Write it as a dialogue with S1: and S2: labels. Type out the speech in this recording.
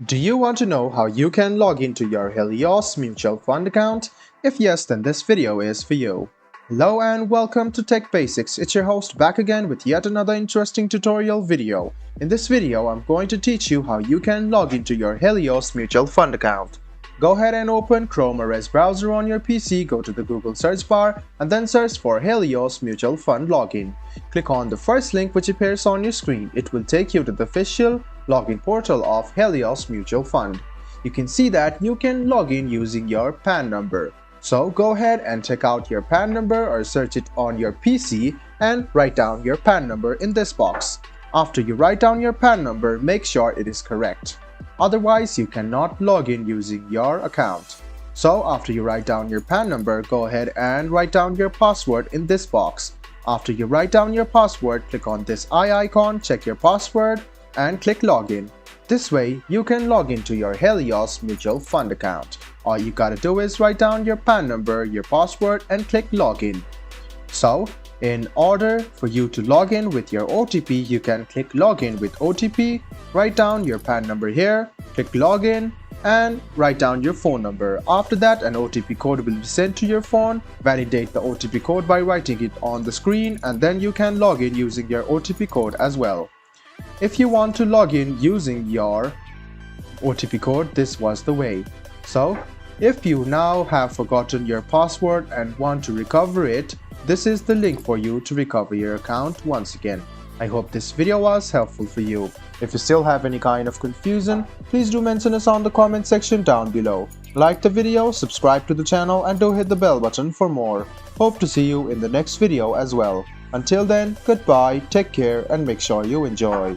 S1: Do you want to know how you can log into your Helios Mutual Fund account? If yes, then this video is for you. Hello and welcome to Tech Basics. It's your host back again with yet another interesting tutorial video. In this video, I'm going to teach you how you can log into your Helios Mutual Fund account. Go ahead and open Chrome or Edge browser on your PC, go to the Google search bar and then search for Helios Mutual Fund login. Click on the first link which appears on your screen. It will take you to the official login portal of Helios Mutual Fund. You can see that you can log in using your PAN number. So go ahead and check out your PAN number or search it on your PC and write down your PAN number in this box. After you write down your PAN number, make sure it is correct. Otherwise, you cannot log in using your account. So after you write down your PAN number, go ahead and write down your password in this box. After you write down your password, click on this eye icon, check your password and click login. This way, you can log into your Helios Mutual Fund account. All you gotta do is write down your PAN number, your password and click login. So, in order for you to log in with your OTP, you can click login with OTP, write down your PAN number here, click login and write down your phone number. After that, an OTP code will be sent to your phone. Validate the OTP code by writing it on the screen and then you can log in using your OTP code as well. If you want to log in using your OTP code, this was the way. So, if you now have forgotten your password and want to recover it, this is the link for you to recover your account once again. I hope this video was helpful for you. If you still have any kind of confusion, please do mention us on the comment section down below. Like the video, subscribe to the channel and do hit the bell button for more. Hope to see you in the next video as well. Until then, goodbye, take care and make sure you enjoy.